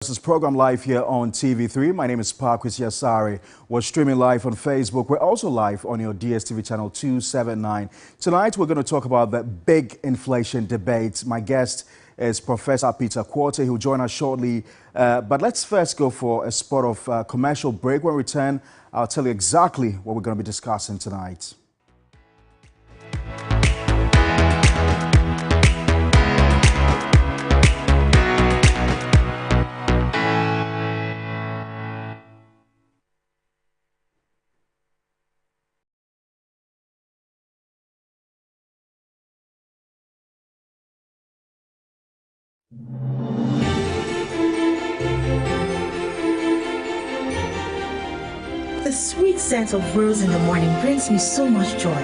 This is program live here on TV3. My name is Parkwisi Asari. We're streaming live on Facebook. We're also live on your DSTV channel 279. Tonight, we're going to talk about the big inflation debate. My guest is Professor Peter Quartey. He'll join us shortly. But let's first go for a spot of commercial break. When we return, I'll tell you exactly what we're going to be discussing tonight. The sweet scent of rose in the morning brings me so much joy.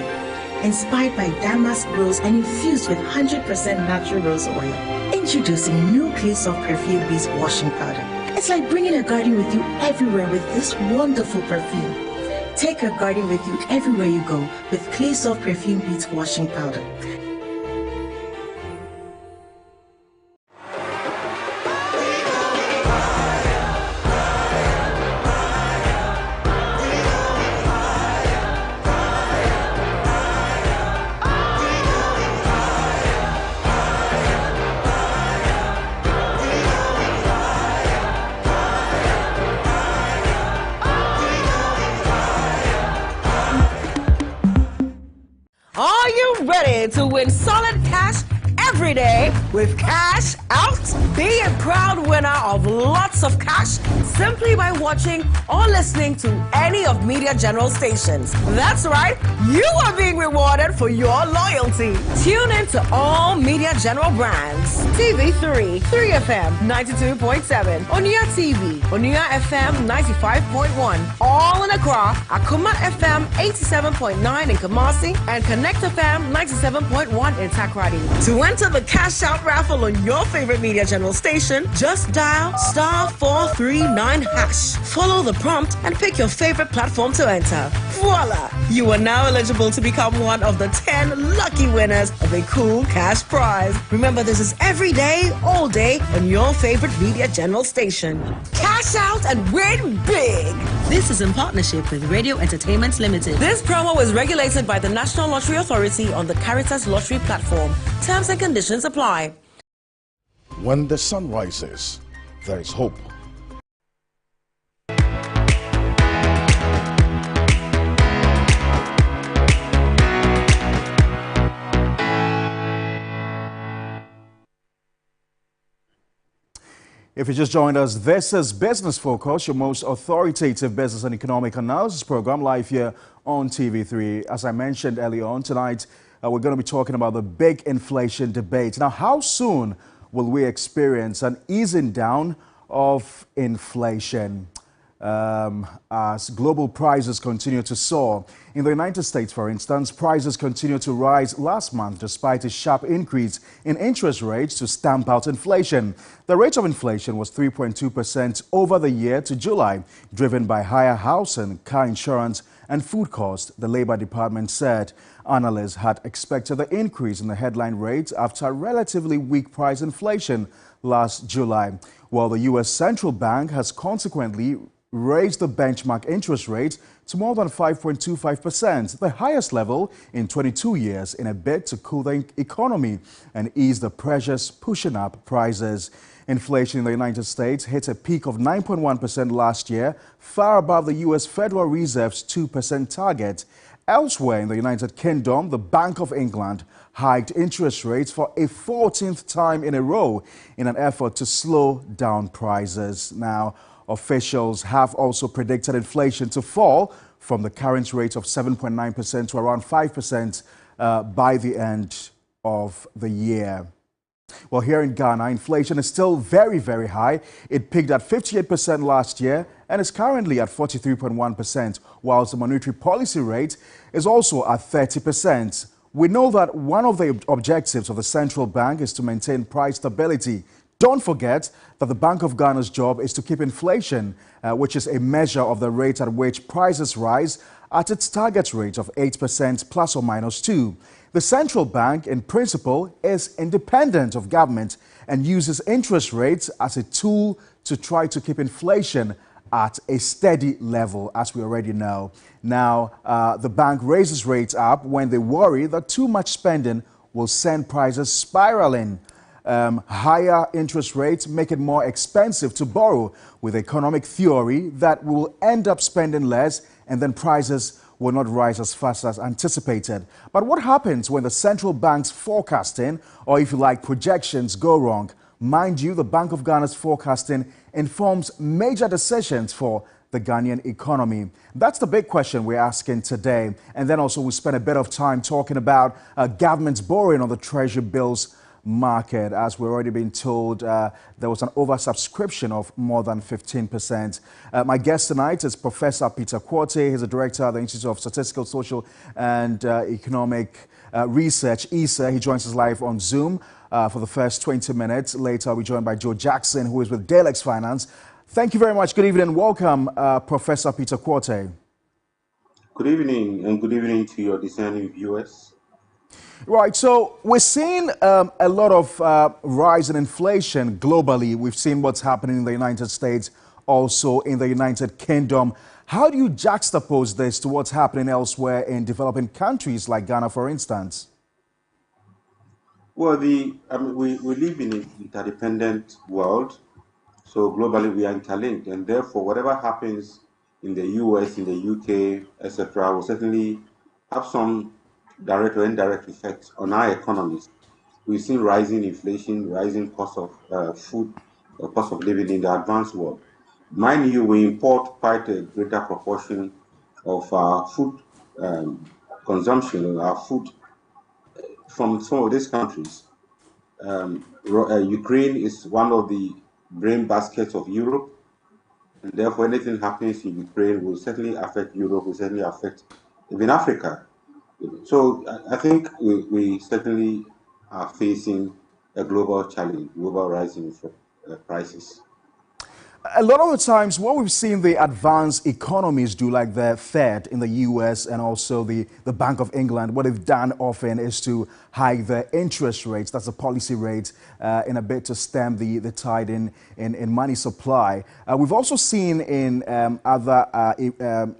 Inspired by damask rose and infused with 100% natural rose oil. Introducing new Clay Soft Perfume Beads washing powder. It's like bringing a garden with you everywhere with this wonderful perfume. Take a garden with you everywhere you go with Clay Soft Perfume Beads washing powder. Are you ready to win solid cash every day with Cash Out? Be a proud winner of lots of cash simply by watching or listening to any of Media General stations. That's right, you are being rewarded for your loyalty. Tune in to all Media General brands. TV3, 3FM 92.7, Onia TV, Onia FM 95.1, all in Accra, Akuma FM 87.9 in Kumasi, and Connect FM 97.1 in Takoradi. To enter the Cash Out raffle on your favorite Media General station, just dial *439#. Follow the prompt and pick your favorite platform to enter. Voila! You are now eligible to become one of the 10 lucky winners of a cool cash prize. Remember, this is every day, all day on your favorite Media General station. Cash out and win big! This is in partnership with Radio Entertainment Limited. This promo is regulated by the National Lottery Authority on the Caritas Lottery platform. Terms and conditions apply. When the sun rises, there is hope. If you just joined us, this is Business Focus, your most authoritative business and economic analysis program, live here on TV3. As I mentioned earlier on tonight, we're going to be talking about the big inflation debate. Now, how soon will we experience an easing down of inflation as global prices continue to soar? In the United States, for instance, prices continued to rise last month despite a sharp increase in interest rates to stamp out inflation. The rate of inflation was 3.2% over the year to July, driven by higher housing, car insurance, and food costs, the Labor Department said. Analysts had expected the increase in the headline rate after relatively weak price inflation last July, while the U.S. Central Bank has consequently raised the benchmark interest rate to more than 5.25%, the highest level in 22 years, in a bid to cool the economy and ease the pressures pushing up prices. Inflation in the United States hit a peak of 9.1% last year, far above the U.S. Federal Reserve's 2% target. Elsewhere in the United Kingdom, the Bank of England hiked interest rates for a 14th time in a row in an effort to slow down prices. Now, officials have also predicted inflation to fall from the current rate of 7.9% to around 5% by the end of the year. Well, here in Ghana, inflation is still very, very high. It peaked at 58% last year and is currently at 43.1%, whilst the monetary policy rate is also at 30%. We know that one of the objectives of the central bank is to maintain price stability. Don't forget that the Bank of Ghana's job is to keep inflation, which is a measure of the rate at which prices rise, at its target rate of 8% plus or minus 2. The central bank, in principle, is independent of government and uses interest rates as a tool to try to keep inflation at a steady level, as we already know. Now, the bank raises rates up when they worry that too much spending will send prices spiraling. Higher interest rates make it more expensive to borrow, with economic theory that we will end up spending less and then prices will not rise as fast as anticipated. But what happens when the central bank's forecasting, or if you like, projections, go wrong? Mind you, the Bank of Ghana's forecasting informs major decisions for the Ghanaian economy. That's the big question we're asking today. And then also we spent a bit of time talking about government's borrowing on the treasury bills market. As we've already been told, there was an oversubscription of more than 15%. My guest tonight is Professor Peter Quartey. He's the director of the Institute of Statistical, Social and Economic Research, ISA. He joins us live on Zoom for the first 20 minutes. Later, I'll be joined by Joe Jackson, who is with Dalex Finance. Thank you very much. Good evening and welcome, Professor Peter Quartey. Good evening, and good evening to your discerning viewers. Right, so we're seeing a lot of rise in inflation globally. We've seen what's happening in the United States, also in the United Kingdom. How do you juxtapose this to what's happening elsewhere in developing countries like Ghana, for instance? Well, we live in an interdependent world, so globally we are interlinked, and therefore whatever happens in the US, in the UK, etc., will certainly have some direct or indirect effects on our economies. We've seen rising inflation, rising cost of food, cost of living in the advanced world. Mind you, we import quite a greater proportion of our food consumption, our food from some of these countries. Ukraine is one of the grain baskets of Europe, and therefore anything happens in Ukraine will certainly affect Europe, will certainly affect even Africa. So I think we certainly are facing a global challenge, global rising prices. A lot of the times, what we've seen the advanced economies do, like the Fed in the US and also the Bank of England, what they've done often is to hike the interest rates, that's the policy rate, in a bid to stem the tide in money supply. We've also seen in other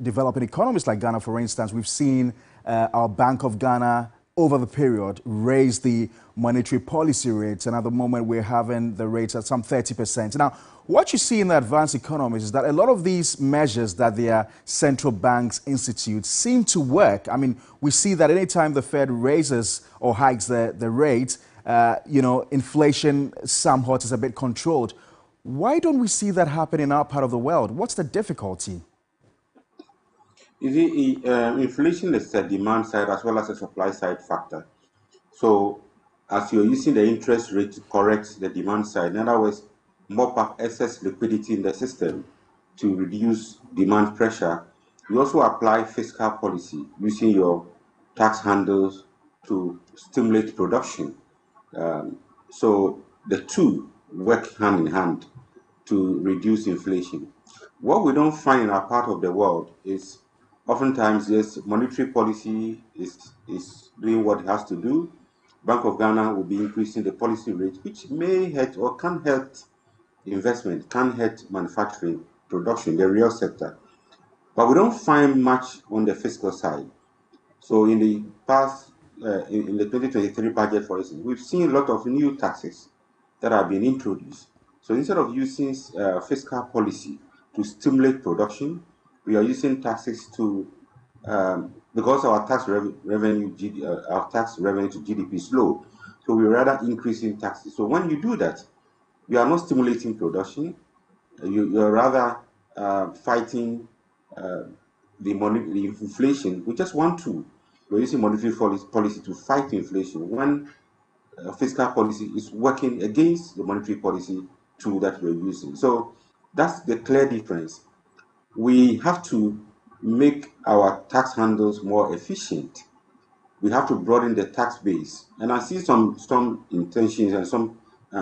developing economies like Ghana, for instance, we've seen our Bank of Ghana over the period raise the monetary policy rates, and at the moment we're having the rates at some 30%. Now, what you see in the advanced economies is that a lot of these measures that their central banks institute seem to work. I mean, we see that anytime the Fed raises or hikes the rate, inflation somewhat is a bit controlled. Why don't we see that happen in our part of the world? What's the difficulty? Inflation is a demand side as well as a supply side factor. So as you're using the interest rate to correct the demand side, in other words, mop up excess liquidity in the system to reduce demand pressure, you also apply fiscal policy using your tax handles to stimulate production. So the two work hand in hand to reduce inflation. What we don't find in our part of the world is oftentimes, yes, monetary policy is doing what it has to do. Bank of Ghana will be increasing the policy rate, which may hurt or can hurt investment, can hurt manufacturing, production, the real sector. But we don't find much on the fiscal side. So in the past, in the 2023 budget, for instance, we've seen a lot of new taxes that have been introduced. So instead of using fiscal policy to stimulate production, we are using taxes to, because our tax revenue to GDP is low, so we rather increasing taxes. So when you do that, you are not stimulating production. You're rather fighting the inflation. We just want to. We're using monetary policy to fight inflation when fiscal policy is working against the monetary policy tool that we're using. So that's the clear difference. We have to make our tax handles more efficient. We have to broaden the tax base. And I see some intentions and some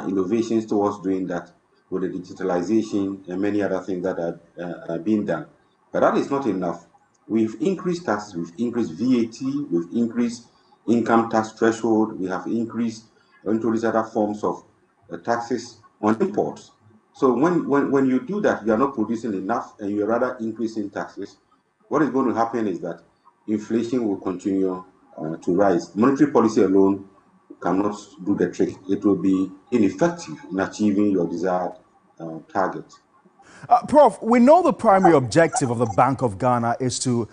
innovations towards doing that with the digitalization and many other things that are being done. But that is not enough. We've increased taxes, we've increased VAT, we've increased income tax threshold, we have introduced other forms of taxes on imports. So when you do that, you are not producing enough and you're rather increasing taxes. What is going to happen is that inflation will continue to rise. Monetary policy alone cannot do the trick. It will be ineffective in achieving your desired target. Prof, we know the primary objective of the Bank of Ghana is to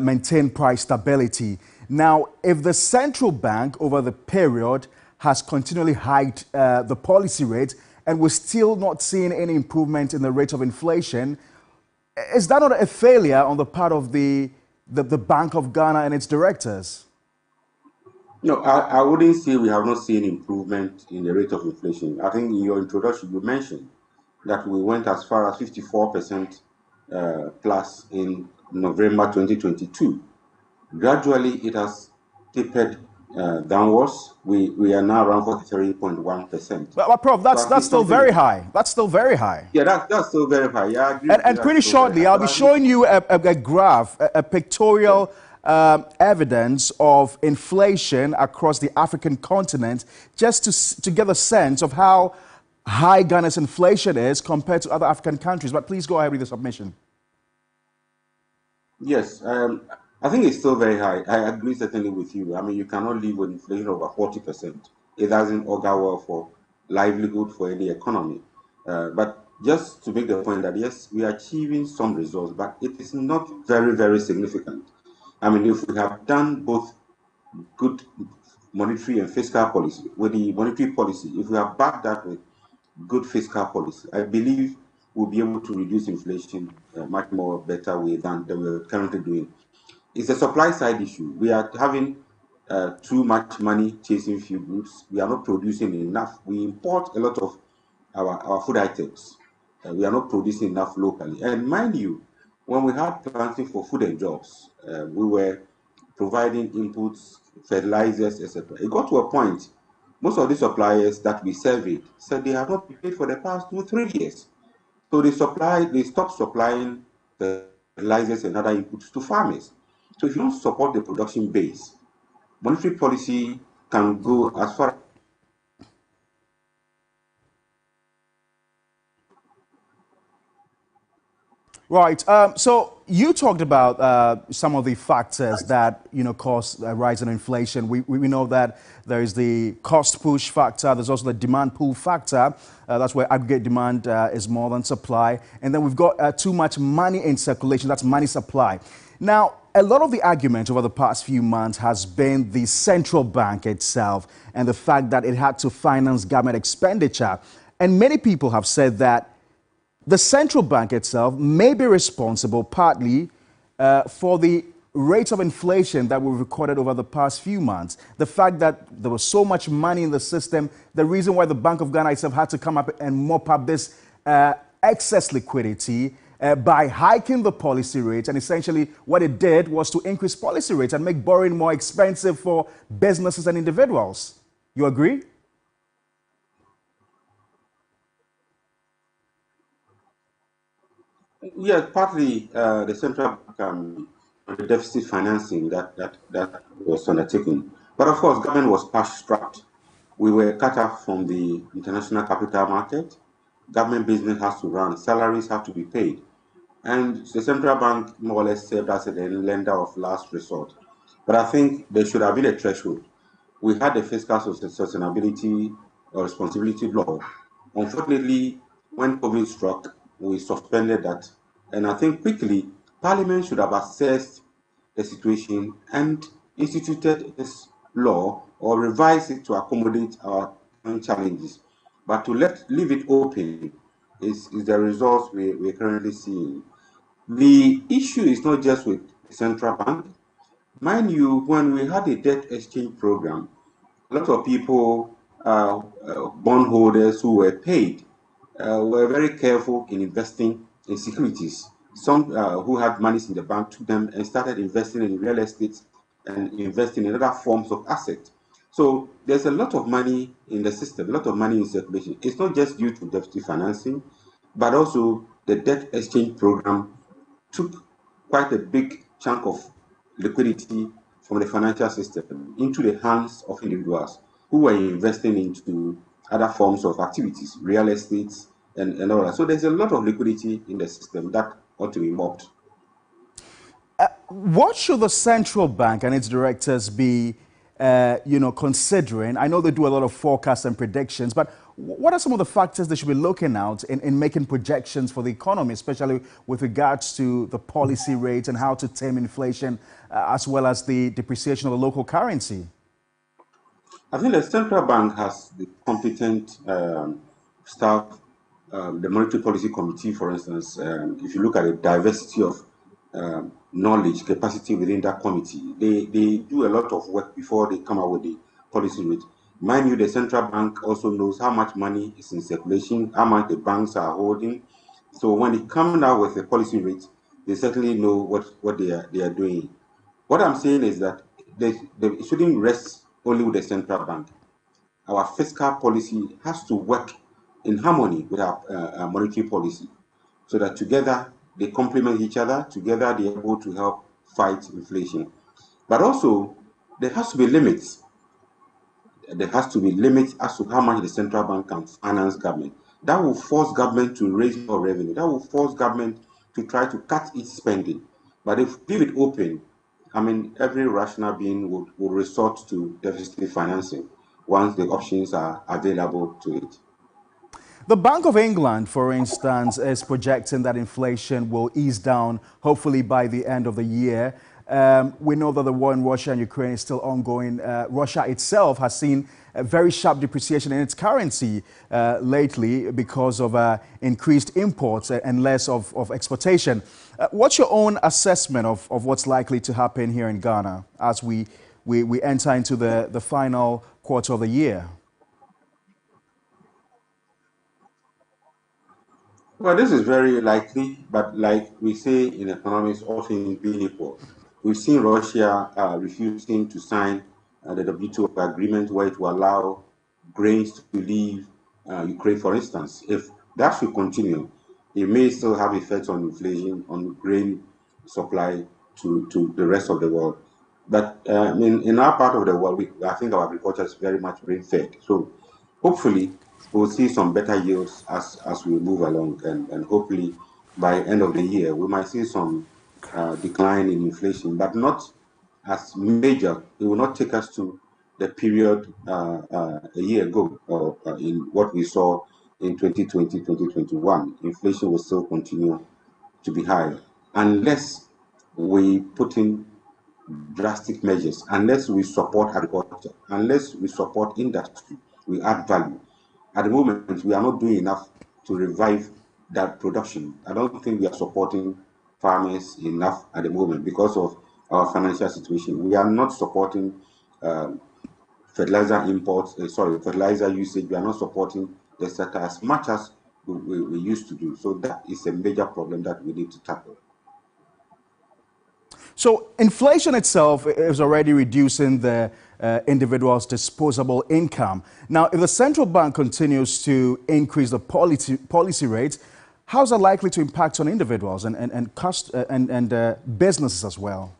maintain price stability. Now, if the central bank over the period has continually hiked the policy rate and we're still not seeing any improvement in the rate of inflation, is that not a failure on the part of the Bank of Ghana and its directors? No, I wouldn't say we have not seen improvement in the rate of inflation. I think in your introduction you mentioned that we went as far as 54% plus in November 2022. Gradually, it has tapered downwards. We are now around 43.1%. But Prof, that's still very high. That's still very high. Yeah, that's still very high. Yeah, I agree. And pretty shortly, I'll be showing you a graph, a pictorial evidence of inflation across the African continent, just to get a sense of how high Ghana's inflation is compared to other African countries. But please go ahead with the submission. Yes, I think it's still very high. I agree certainly with you. I mean, you cannot live with inflation over 40%. It doesn't augur well for livelihood for any economy. But just to make the point that yes, we are achieving some results, but it is not very, very significant. I mean, if we have done both good monetary and fiscal policy, with the monetary policy, if we have backed that with good fiscal policy, I believe we'll be able to reduce inflation much more better way than we're currently doing. It's a supply side issue. We are having too much money chasing few goods. We are not producing enough. We import a lot of our food items. We are not producing enough locally. And mind you, when we had planting for food and jobs, we were providing inputs, fertilizers, etc. It got to a point, most of the suppliers that we surveyed said they have not been paid for the past 2-3 years. So they stopped supplying fertilizers and other inputs to farmers. So if you don't support the production base, monetary policy can go as far. Right. So you talked about some of the factors that cause a rise in inflation. We know that there is the cost push factor. There's also the demand pull factor. That's where aggregate demand is more than supply. And then we've got too much money in circulation. That's money supply. Now, a lot of the argument over the past few months has been the central bank itself and the fact that it had to finance government expenditure. And many people have said that the central bank itself may be responsible partly for the rate of inflation that we recorded over the past few months. The fact that there was so much money in the system, the reason why the Bank of Ghana itself had to come up and mop up this excess liquidity by hiking the policy rate. And essentially what it did was to increase policy rates and make borrowing more expensive for businesses and individuals. You agree? Yeah, partly the central bank the deficit financing that was undertaken. But of course, government was cash strapped. We were cut off from the international capital market. Government business has to run. Salaries have to be paid. And the central bank more or less served as a lender of last resort. But I think there should have been a threshold. We had the fiscal sustainability or responsibility law. Unfortunately, when COVID struck, we suspended that. And I think quickly, Parliament should have assessed the situation and instituted this law or revised it to accommodate our challenges. But to leave it open is the results we're currently seeing. The issue is not just with the central bank. Mind you, when we had a debt exchange program, a lot of people, bondholders who were paid, were very careful in investing in securities. Some who had monies in the bank took them and started investing in real estate and investing in other forms of assets. So there's a lot of money in the system, a lot of money in circulation. It's not just due to deficit financing, but also the debt exchange program took quite a big chunk of liquidity from the financial system into the hands of individuals who were investing into other forms of activities, real estate, and all that. So there's a lot of liquidity in the system that ought to be mopped. What should the central bank and its directors be, considering? I know they do a lot of forecasts and predictions, but what are some of the factors they should be looking at in making projections for the economy, especially with regards to the policy rate and how to tame inflation, as well as the depreciation of the local currency? I think the central bank has the competent staff. The Monetary Policy Committee, for instance, if you look at the diversity of knowledge, capacity within that committee, they do a lot of work before they come out with the policy rate. Mind you, the central bank also knows how much money is in circulation, how much the banks are holding. So when they come out with a policy rate, they certainly know what they are doing. What I'm saying is that they shouldn't rest only with the central bank. Our fiscal policy has to work in harmony with our monetary policy, so that together they complement each other, together they are able to help fight inflation. But also, there has to be limits. There has to be limits as to how much the central bank can finance government. That will force government to raise more revenue. That will force government to try to cut its spending. But if you leave it open, I mean, every rational being would resort to deficit financing once the options are available to it. The Bank of England, for instance, is projecting that inflation will ease down, hopefully by the end of the year. We know that the war in Russia and Ukraine is still ongoing. Russia itself has seen a very sharp depreciation in its currency lately because of increased imports and less of exportation. What's your own assessment of what's likely to happen here in Ghana as we enter into the final quarter of the year? Well, this is very likely, but like we say in economics, all things being equal, we've seen Russia refusing to sign the WTO agreement where it will allow grains to leave Ukraine, for instance. If that should continue, it may still have effects on inflation, on grain supply to the rest of the world. But in our part of the world, I think our agriculture is very much grain-fed. So hopefully, we'll see some better yields as we move along, and hopefully by end of the year we might see some decline in inflation, but not as major. It will not take us to the period a year ago, or in what we saw in 2020, 2021. Inflation will still continue to be high unless we put in drastic measures, unless we support agriculture, unless we support industry, we add value. At the moment, we are not doing enough to revive that production. I don't think we are supporting farmers enough at the moment because of our financial situation. We are not supporting fertilizer usage. We are not supporting the sector as much as we used to do. So that is a major problem that we need to tackle. So inflation itself is already reducing the individual's disposable income. Now, if the central bank continues to increase the policy rate, how is that likely to impact on individuals and businesses as well?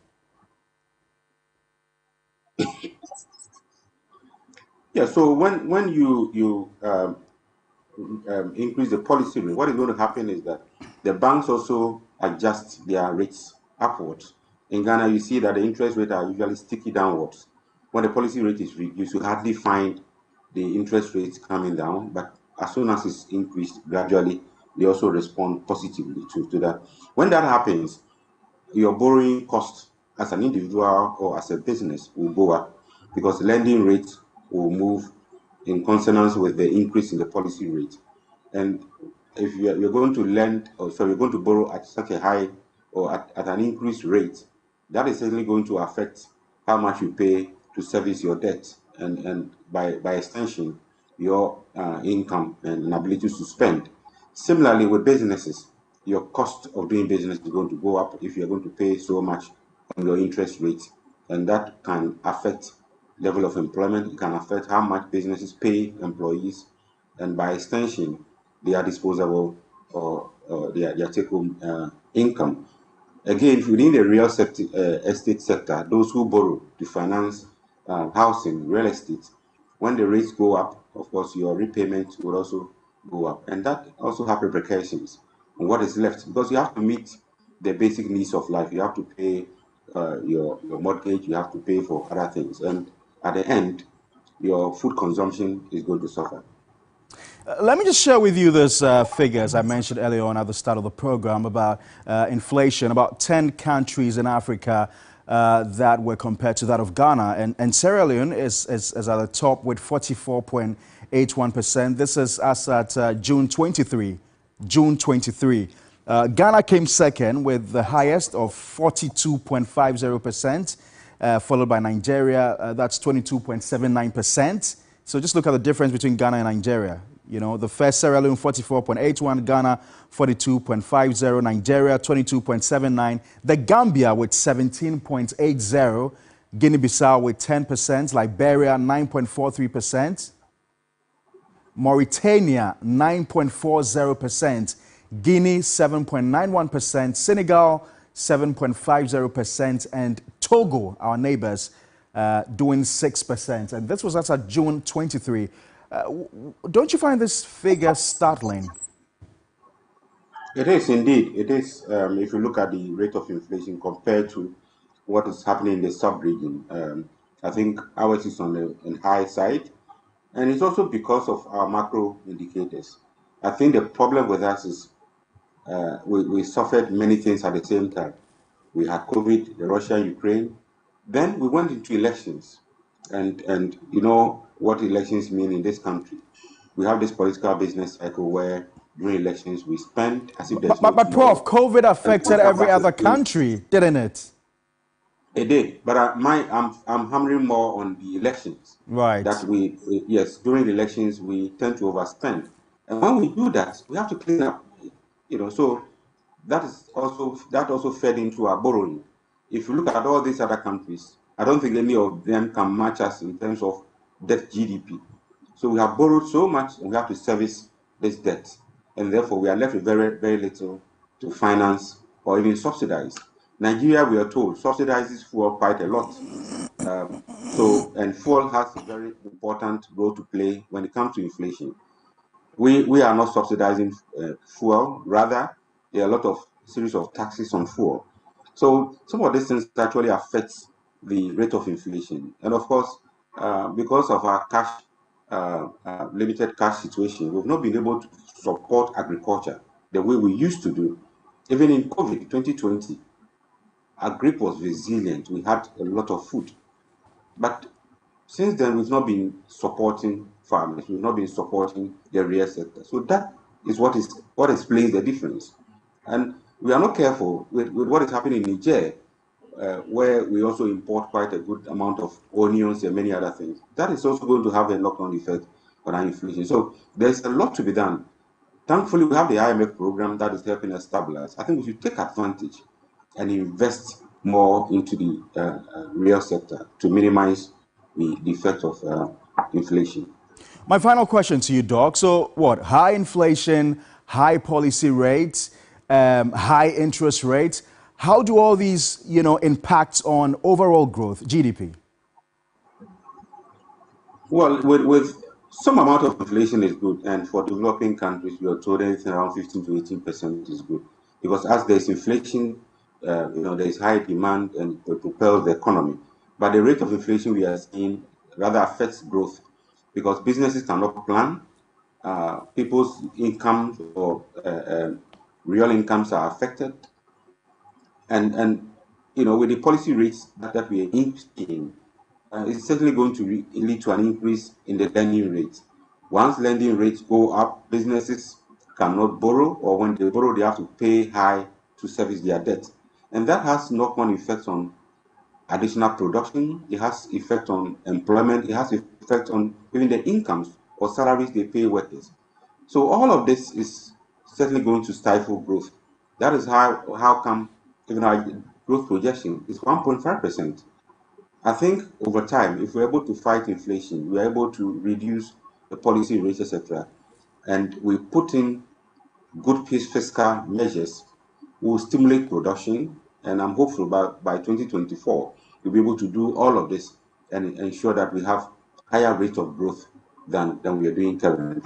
Yeah. So when you increase the policy rate, what is going to happen is that the banks also adjust their rates upwards. In Ghana, you see that the interest rates are usually sticky downwards. When the policy rate is reduced, you hardly find the interest rates coming down. But as soon as it's increased gradually, they also respond positively to that. When that happens, your borrowing cost as an individual or as a business will go up because lending rates will move in consonance with the increase in the policy rate. And if you're going to lend, you're going to borrow at such a high or at an increased rate, that is certainly going to affect how much you pay to service your debt, and by extension, your income and abilities to spend. Similarly, with businesses, your cost of doing business is going to go up if you're going to pay so much on your interest rate, and that can affect level of employment. It can affect how much businesses pay employees, and by extension, their disposable or their take-home income. Again, within the real estate sector, those who borrow to finance housing, real estate, when the rates go up, of course, your repayment will also go up. And that also have repercussions on what is left, because you have to meet the basic needs of life. You have to pay your mortgage, you have to pay for other things. And at the end, your food consumption is going to suffer. Let me just share with you this figures I mentioned earlier on at the start of the program about inflation. About 10 countries in Africa that were compared to that of Ghana. And Sierra Leone is at the top with 44.81%. This is as at June 23. June 23. Ghana came second with the highest of 42.50%, followed by Nigeria. That's 22.79%. So just look at the difference between Ghana and Nigeria. You know, the first Sierra Leone 44.81, Ghana 42.50, Nigeria 22.79, the Gambia with 17.80, Guinea-Bissau with 10%, Liberia 9.43%, Mauritania 9.40%, Guinea 7.91%, Senegal 7.50%, and Togo, our neighbors, doing 6%. And this was as at June 23. Don't you find this figure startling? It is indeed. It is. If you look at the rate of inflation compared to what is happening in the sub-region, I think ours is on the high side. And it's also because of our macro indicators. I think the problem with us is we suffered many things at the same time. We had COVID, the Russia-Ukraine. Then we went into elections. And you know what elections mean in this country. We have this political business cycle where during elections we spend as if there's no But Prof, COVID affected every other country, country, didn't it? It did, but I'm hammering more on the elections. Right. That yes, during the elections we tend to overspend, and when we do that, we have to clean up. You know, so that also fed into our borrowing. If you look at all these other countries, I don't think any of them can match us in terms of debt GDP. So we have borrowed so much, and we have to service this debt, and therefore we are left with very, very little to finance or even subsidize. Nigeria, we are told, subsidizes fuel quite a lot. And fuel has a very important role to play when it comes to inflation. We are not subsidizing fuel. Rather, there are a lot of series of taxes on fuel. So some of these things actually affect the rate of inflation. And of course, because of our limited cash situation, we've not been able to support agriculture the way we used to do. Even in COVID 2020, our grip was resilient. We had a lot of food. But since then, we've not been supporting farmers. We've not been supporting the real sector. So that is what explains the difference. And we are not careful with what is happening in Niger, where we also import quite a good amount of onions and many other things. That is also going to have a knock-on effect on our inflation. So there's a lot to be done. Thankfully, we have the IMF program that is helping us stabilize. I think we should take advantage and invest more into the real sector to minimize the effect of inflation. My final question to you, Doc. So what, high inflation, high policy rates, high interest rates, how do all these, impact on overall growth, GDP? Well, with some amount of inflation is good, and for developing countries, we are told anything around 15 to 18% is good, because as there's inflation, there is high demand and it propels the economy. But the rate of inflation we are seeing rather affects growth, because businesses cannot plan. People's incomes or real incomes are affected, and with the policy rates that we are seeing, it's certainly going to lead to an increase in the lending rates. Once lending rates go up, businesses cannot borrow, or when they borrow, they have to pay high to service their debt. And that has knock-on effects on additional production. It has effect on employment. It has effect on even the incomes or salaries they pay workers. So all of this is certainly going to stifle growth. That is how come even our growth projection is 1.5%. I think over time, if we're able to fight inflation, we're able to reduce the policy rates, etc., and we put in good fiscal measures, will stimulate production, and I'm hopeful by 2024 we'll be able to do all of this and ensure that we have higher rate of growth than we are doing currently.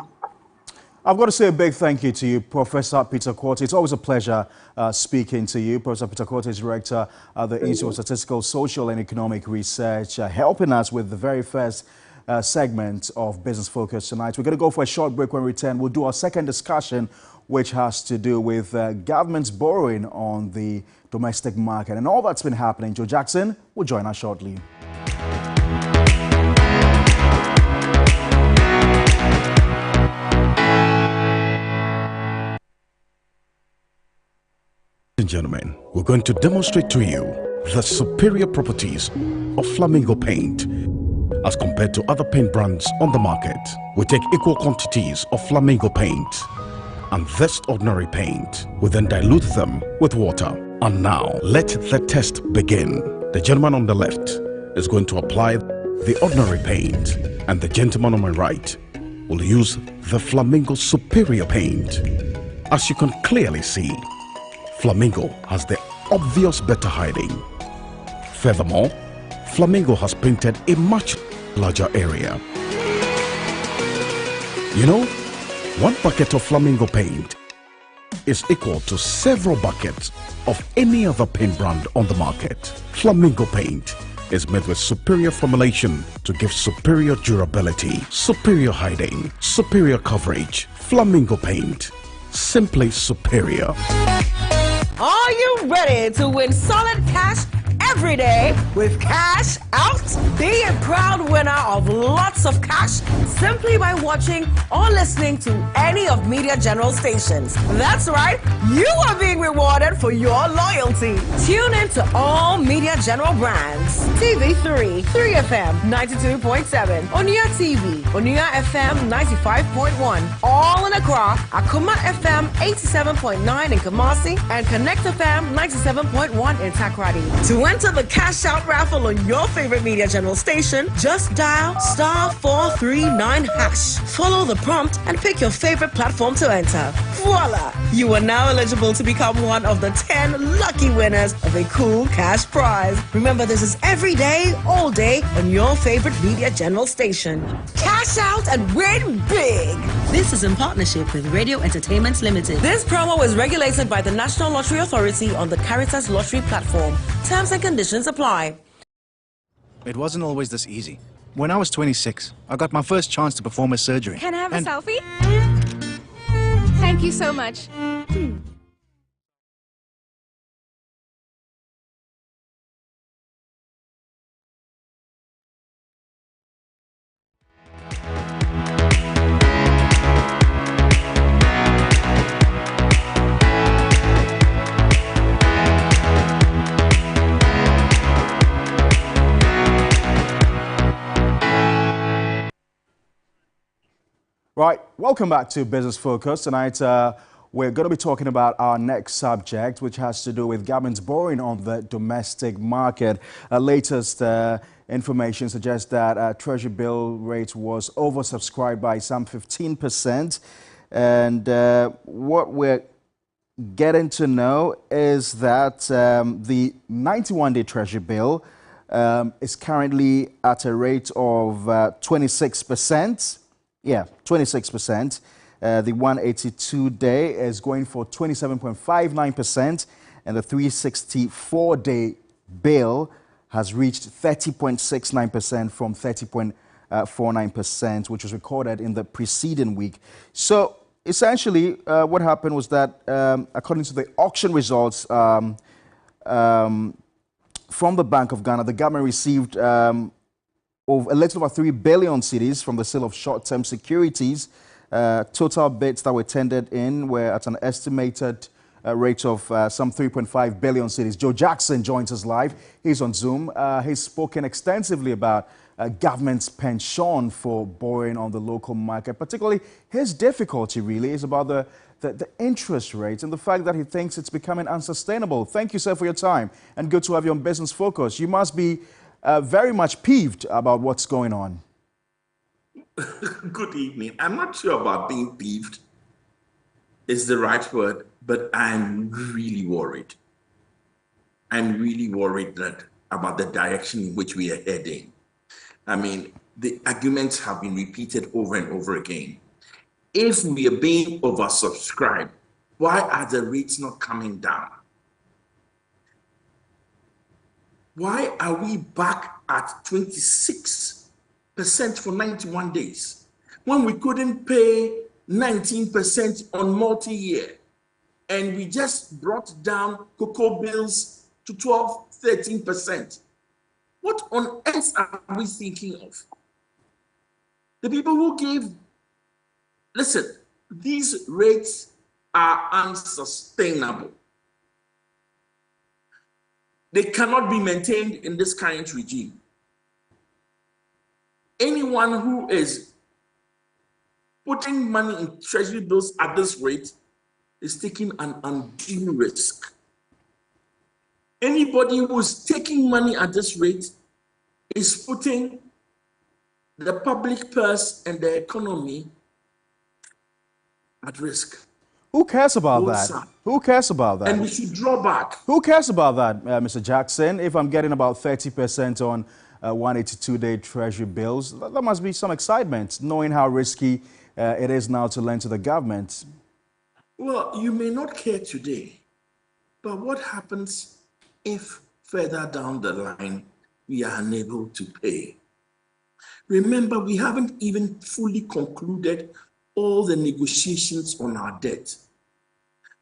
I've got to say a big thank you to you, Professor Peter Quartey. It's always a pleasure speaking to you. Professor Peter Quartey is Director at the Institute of Statistical, Social and Economic Research, helping us with the very first segment of Business Focus tonight. We're going to go for a short break. When we return, we'll do our second discussion, which has to do with government's borrowing on the domestic market and all that's been happening. Joe Jackson will join us shortly. Ladies and gentlemen, we're going to demonstrate to you the superior properties of Flamingo paint as compared to other paint brands on the market. We take equal quantities of Flamingo paint and this ordinary paint. We then dilute them with water. And now, let the test begin. The gentleman on the left is going to apply the ordinary paint, and the gentleman on my right will use the Flamingo superior paint. As you can clearly see, Flamingo has the obvious better hiding. Furthermore, Flamingo has painted a much larger area. You know, one bucket of Flamingo paint is equal to several buckets of any other paint brand on the market. Flamingo paint is made with superior formulation to give superior durability, superior hiding, superior coverage. Flamingo paint, simply superior. Are you ready to win solid cash every day with Cash Out? Be a proud winner of lots of cash simply by watching or listening to any of Media General stations. That's right, you are being rewarded for your loyalty. Tune in to all Media General brands. TV3, 3FM 92.7, Onia TV, Onia FM 95.1, all in Accra, Akuma FM 87.9 in Kumasi, and Connect FM 97.1 in Takoradi. To enter the Cash Out raffle on your favorite Media General station, just dial *439#. Follow the prompt and pick your favorite platform to enter. Voila! You are now eligible to become one of the 10 lucky winners of a cool cash prize. Remember, this is every day, all day on your favorite Media General station. Cash out and win big! This is in partnership with Radio Entertainment Limited. This promo is regulated by the National Lottery Authority on the Caritas Lottery platform. Terms and conditions apply. It wasn't always this easy. When I was 26, I got my first chance to perform a surgery. Can I have a selfie? Thank you so much. Right, welcome back to Business Focus. Tonight, we're going to be talking about our next subject, which has to do with government's borrowing on the domestic market. Latest information suggests that Treasury bill rate was oversubscribed by some 15%. And what we're getting to know is that the 91-day Treasury bill is currently at a rate of 26%. Yeah, 26%. The 182-day is going for 27.59%, and the 364-day bill has reached 30.69% from 30.49%, which was recorded in the preceding week. So essentially, what happened was that, according to the auction results from the Bank of Ghana, the government received of a little over 3 billion cedis from the sale of short-term securities. Total bids that were tendered in were at an estimated rate of some 3.5 billion cedis. Joe Jackson joins us live. He's on Zoom. He's spoken extensively about government's penchant for borrowing on the local market. Particularly, his difficulty really is about the interest rates and the fact that he thinks it's becoming unsustainable. Thank you, sir, for your time, and good to have you on Business Focus. You must be very much peeved about what's going on. Good evening. I'm not sure about being peeved is the right word, but I'm really worried. I'm really worried about the direction in which we are heading. I mean, the arguments have been repeated over and over again. if we are being oversubscribed, why are the rates not coming down? Why are we back at 26% for 91 days when we couldn't pay 19% on multi-year, and we just brought down cocoa bills to 12, 13%? What on earth are we thinking of? The people who gave, listen, these rates are unsustainable. They cannot be maintained in this current regime. Anyone who is putting money in treasury bills at this rate is taking an undue risk. Anybody who is taking money at this rate is putting the public purse and the economy at risk. Who cares about that? Who cares about that? And we should draw back. Who cares about that, Mr. Jackson? If I'm getting about 30% on 182-day treasury bills, there must be some excitement, knowing how risky it is now to lend to the government. Well, you may not care today, but what happens if further down the line we are unable to pay? Remember, we haven't even fully concluded all the negotiations on our debt.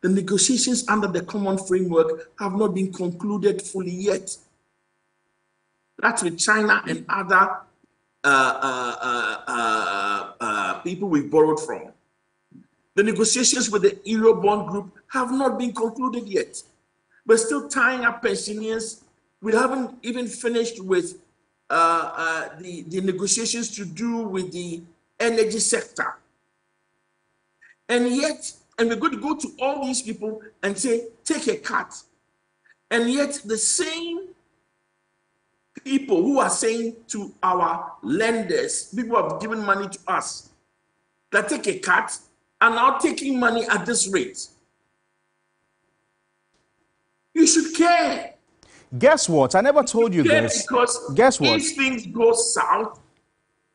The negotiations under the common framework have not been concluded fully yet. That's with China and other people we borrowed from. The negotiations with the Eurobond group have not been concluded yet. We're still tying up pensioners. We haven't even finished with the negotiations to do with the energy sector. And yet, and we're going to go to all these people and say, take a cut. And yet the same people who are saying to our lenders, people who have given money to us, that take a cut, are now taking money at this rate. You should care. Guess what? I never told you this. Because guess what? If things go south,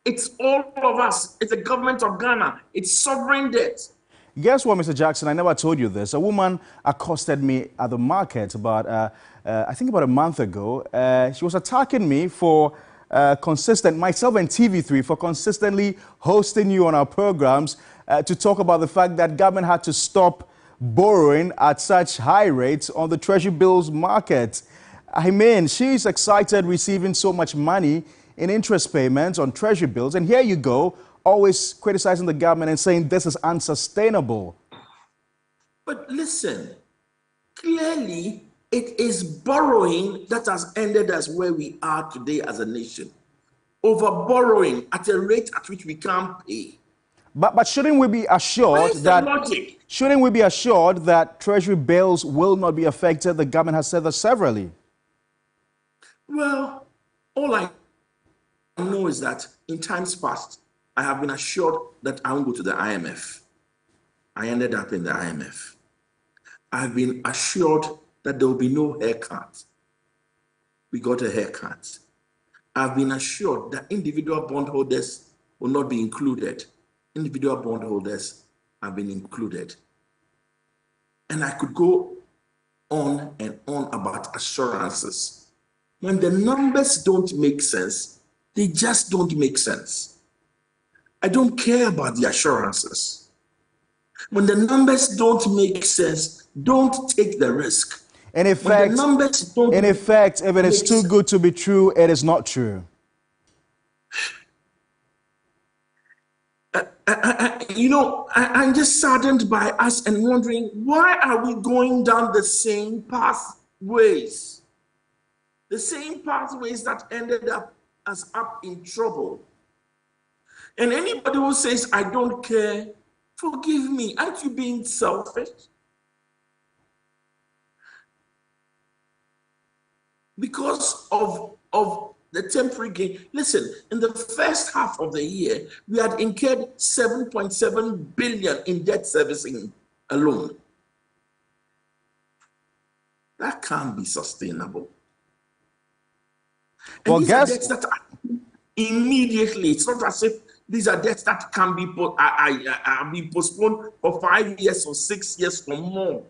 it's all of us. It's the government of Ghana. It's sovereign debt. Guess what, Mr. Jackson? I never told you this. A woman accosted me at the market about, I think about a month ago. She was attacking me for myself and TV3, for consistently hosting you on our programs to talk about the fact that government had to stop borrowing at such high rates on the treasury bills market. I mean, she's excited receiving so much money in interest payments on treasury bills. And here you go, always criticizing the government and saying this is unsustainable. But listen, clearly it is borrowing that has ended us where we are today as a nation. Over borrowing at a rate at which we can't pay. But shouldn't we be assured that treasury bills will not be affected? The government has said that severally. Well, all I know is that in times past, I have been assured that I won't go to the IMF. I ended up in the IMF. I've been assured that there will be no haircut. We got a haircut. I've been assured that individual bondholders will not be included. Individual bondholders have been included. And I could go on and on about assurances. When the numbers don't make sense, they just don't make sense. I don't care about the assurances. When the numbers don't make sense, don't take the risk. In effect, if it is too good to be true, it is not true. I'm just saddened by us and wondering, why are we going down the same pathways? The same pathways that ended us up in trouble. And anybody who says, I don't care, forgive me, aren't you being selfish? Because of the temporary gain. Listen, in the first half of the year, we had incurred 7.7 billion in debt servicing alone. That can't be sustainable. And well, these are debts that are immediately, it's not as if These are debts that can be postponed for 5 years or 6 years or more.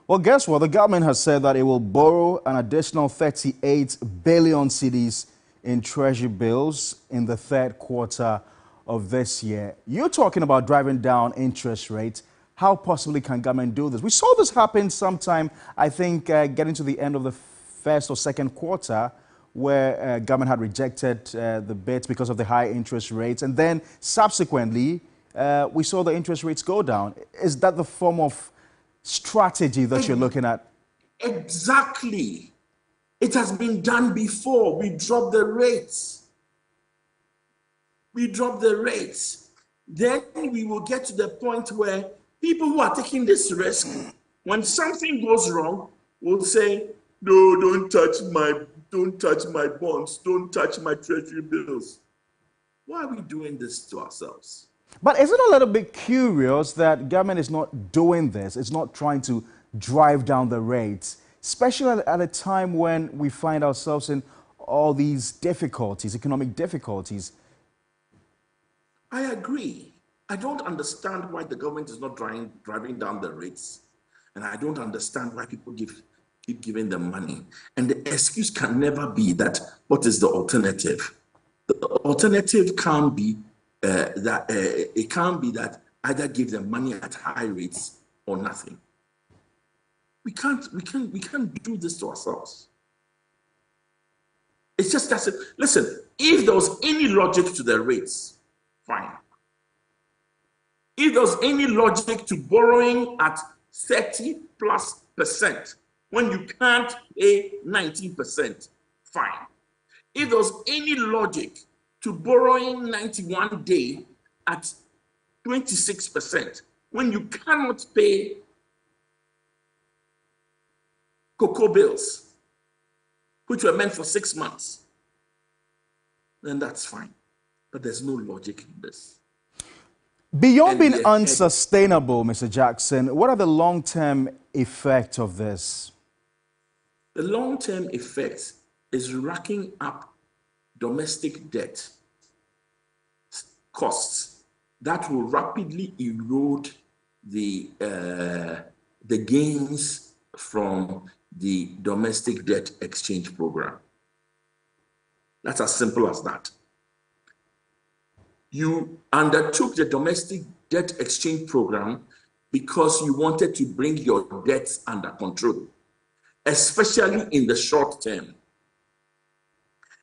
Well, guess what? The government has said that it will borrow an additional 38 billion cedis in treasury bills in the third quarter of this year. You're talking about driving down interest rates. How possibly can government do this? We saw this happen sometime, I think, getting to the end of the first or second quarter, where government had rejected the bids because of the high interest rates. And then subsequently, we saw the interest rates go down. Is that the form of strategy that you're looking at? Exactly. It has been done before. We dropped the rates. We drop the rates. Then we will get to the point where people who are taking this risk, when something goes wrong, will say, no, don't touch my bonds, don't touch my treasury bills. Why are we doing this to ourselves? But isn't it a little bit curious that government is not doing this? It's not trying to drive down the rates, especially at a time when we find ourselves in all these difficulties, economic difficulties. I agree. I don't understand why the government is not driving down the rates. And I don't understand why people keep giving them money. And the excuse can never be that, what is the alternative? The alternative can't be it can't be that either give them money at high rates or nothing. We can't do this to ourselves. It's just that, listen, if there was any logic to the rates, fine. If there was any logic to borrowing at 30+% when you can't pay 19%, fine. If there was any logic to borrowing 91 day at 26% when you cannot pay cocoa bills, which were meant for 6 months, then that's fine. But there's no logic in this. Beyond being unsustainable, Mr. Jackson, what are the long-term effects of this? The long-term effect is racking up domestic debt costs that will rapidly erode the gains from the domestic debt exchange program. That's as simple as that. You undertook the domestic debt exchange program because you wanted to bring your debts under control, especially in the short term.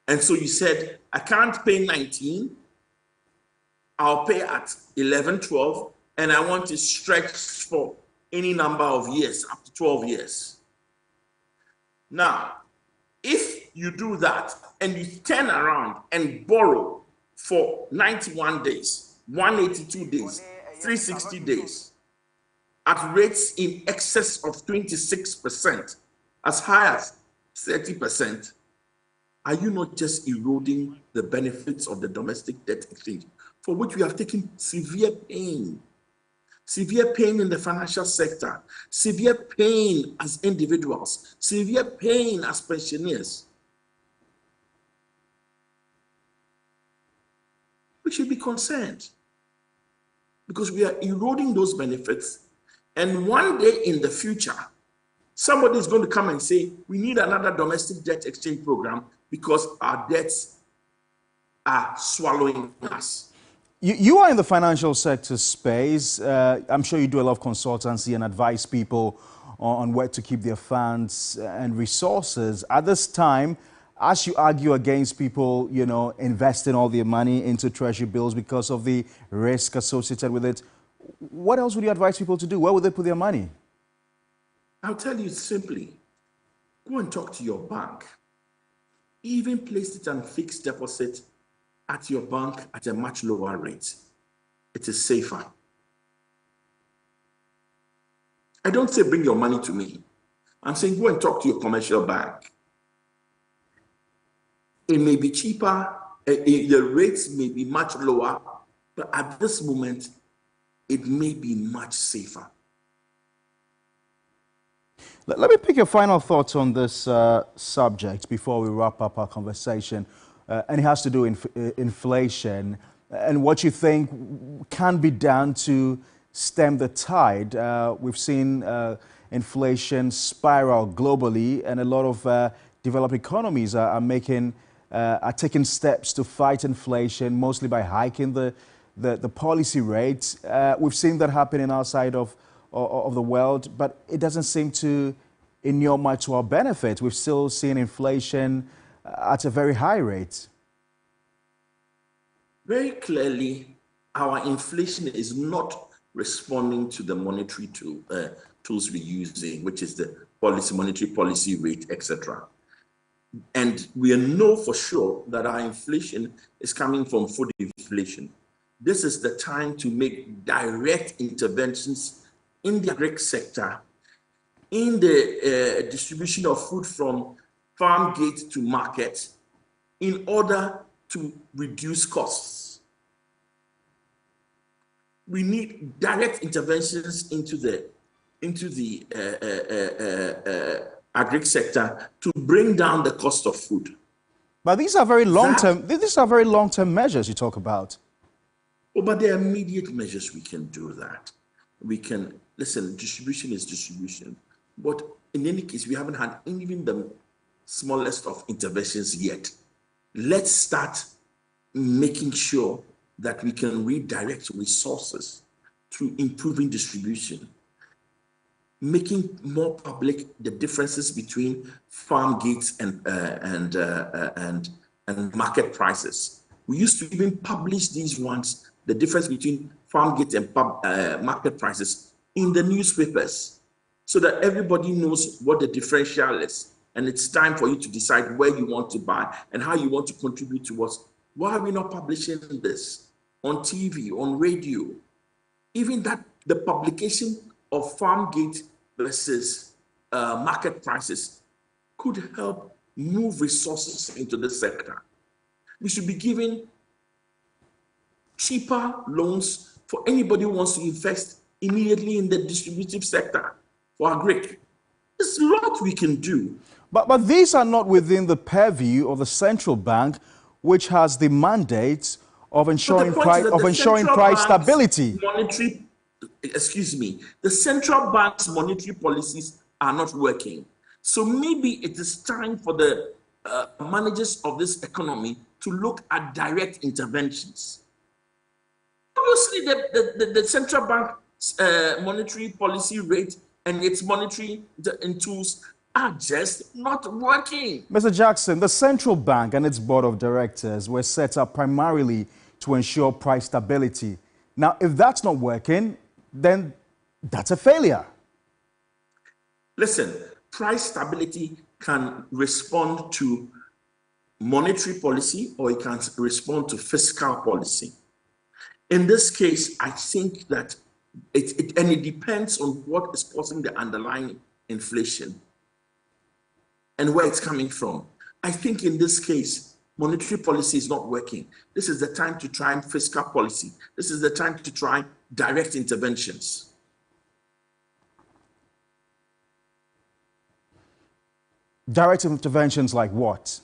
And so you said, I can't pay 19, I'll pay at 11, 12, and I want to stretch for any number of years, up to 12 years. Now, if you do that and you turn around and borrow for 91 days, 182 days, 360 days, at rates in excess of 26%, as high as 30%, are you not just eroding the benefits of the domestic debt exchange, for which we have taken severe pain? Severe pain in the financial sector, severe pain as individuals, severe pain as pensioners. We should be concerned because we are eroding those benefits. And one day in the future, somebody is going to come and say, we need another domestic debt exchange program because our debts are swallowing us. You are in the financial sector space. I'm sure you do a lot of consultancy and advise people on where to keep their funds and resources. At this time, as you argue against people, investing all their money into treasury bills because of the risk associated with it, what else would you advise people to do? Where would they put their money? I'll tell you simply, go and talk to your bank. Even place it on fixed deposit at your bank at a much lower rate. It is safer. I don't say bring your money to me. I'm saying go and talk to your commercial bank. It may be cheaper, the rates may be much lower, but at this moment, it may be much safer. Let me pick your final thoughts on this subject before we wrap up our conversation. and it has to do with inflation, and what you think can be done to stem the tide. We've seen inflation spiral globally, and a lot of developed economies are taking steps to fight inflation, mostly by hiking the policy rates. We've seen that happen in our side of the world, but it doesn't seem to inure much to our benefit. We've still seen inflation at a very high rate. Very clearly, our inflation is not responding to the monetary tools we're using, which is the monetary policy rate, etc. And we know for sure that our inflation is coming from food inflation. This is the time to make direct interventions in the agri sector, in the distribution of food from farm gate to market, in order to reduce costs. We need direct interventions into the agri sector to bring down the cost of food. But these are very long-term. These are very long-term measures you talk about. Oh, but there are immediate measures we can do that. We can listen. Distribution is distribution, but in any case, we haven't had even the smallest of interventions yet. Let's start making sure that we can redirect resources to improving distribution, making more public the differences between farm gates and market prices. We used to even publish these ones, the difference between farm gates and market prices, in the newspapers, so that everybody knows what the differential is. And it's time for you to decide where you want to buy and how you want to contribute towards. Why are we not publishing this on TV, on radio? Even that, the publication of farm gate versus market prices could help move resources into the sector. We should be giving cheaper loans for anybody who wants to invest immediately in the distributive sector for agri. There's a lot we can do. But these are not within the purview of the central bank, which has the mandate of ensuring price stability. The central bank's monetary policies are not working. So maybe it is time for the managers of this economy to look at direct interventions. Obviously, the central bank's monetary policy rate and its monetary tools are just not working. Mr. Jackson, the central bank and its board of directors were set up primarily to ensure price stability. Now, if that's not working, then that's a failure. Listen, price stability can respond to monetary policy or it can respond to fiscal policy. In this case, I think that it depends on what is causing the underlying inflation and where it's coming from. I think in this case, monetary policy is not working. This is the time to try fiscal policy. This is the time to try direct interventions. Direct interventions like what?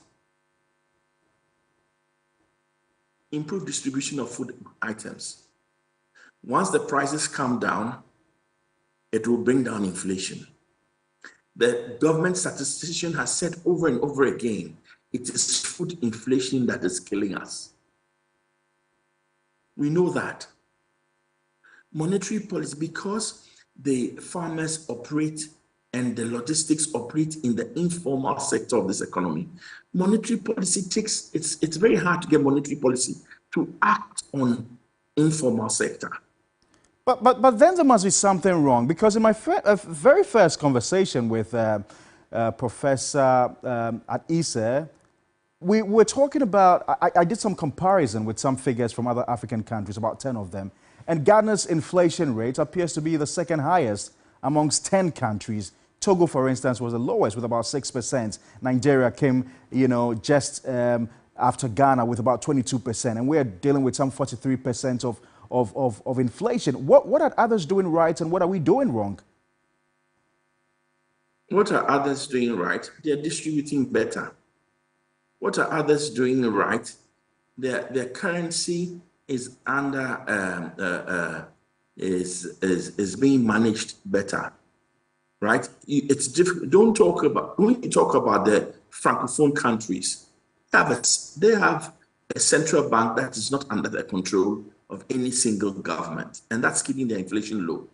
Improve distribution of food items. Once the prices come down, it will bring down inflation. The government statistician has said over and over again, it is food inflation that is killing us. We know that. Monetary policy, because the farmers operate and the logistics operate in the informal sector of this economy, monetary policy it's very hard to get monetary policy to act on informal sector. But then there must be something wrong, because in my very first conversation with Professor Adisa, we were talking about, I did some comparison with some figures from other African countries, about 10 of them, and Ghana's inflation rate appears to be the second highest amongst 10 countries. Togo, for instance, was the lowest with about 6%. Nigeria came, just after Ghana with about 22%, and we're dealing with some 43% of inflation. What are others doing right, and what are we doing wrong? What are others doing right? They're distributing better. What are others doing right? Their currency is under is being managed better, right? It's different. Don't talk about when you talk about the francophone countries. They have a central bank that is not under the control of any single government, and that's keeping the inflation low.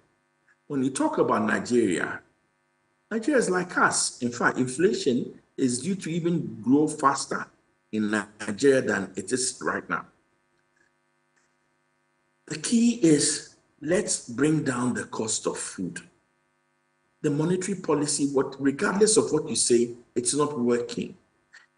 When you talk about Nigeria, Nigeria is like us. In fact, inflation is due to even grow faster in Nigeria than it is right now. The key is let's bring down the cost of food. The monetary policy, regardless of what you say, it's not working.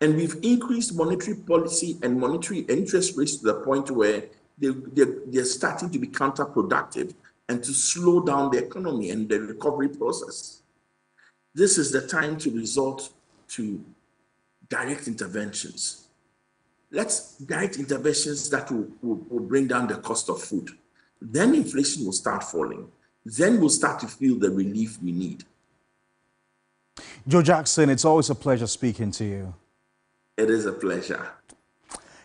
And we've increased monetary policy and monetary interest rates to the point where they're starting to be counterproductive and to slow down the economy and the recovery process. This is the time to resort to direct interventions. Let's direct interventions that will bring down the cost of food. Then inflation will start falling. Then we'll start to feel the relief we need. Joe Jackson, it's always a pleasure speaking to you. It is a pleasure.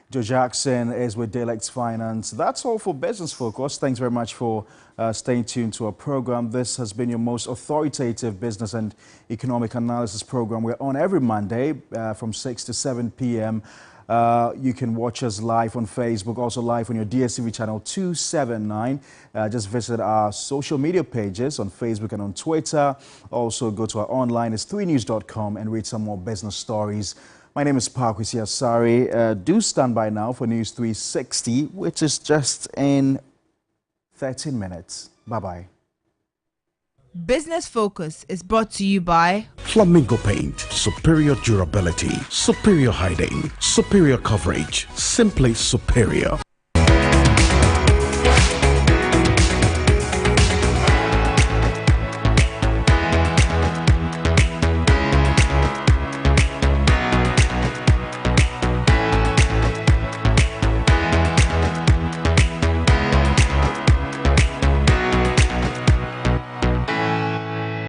Joe Jackson is with Daylex Finance. That's all for Business Focus. Thanks very much for staying tuned to our program. This has been your most authoritative business and economic analysis program. We're on every Monday from 6 to 7 p.m. You can watch us live on Facebook, also live on your DSTV channel 279. Just visit our social media pages on Facebook and on Twitter. Also go to our online, it's 3news.com, and read some more business stories. My name is Pakwisi Asari. Do stand by now for News 360, which is just in 13 minutes. Bye-bye. Business Focus is brought to you by Flamingo Paint. Superior durability, superior hiding, superior coverage, simply superior.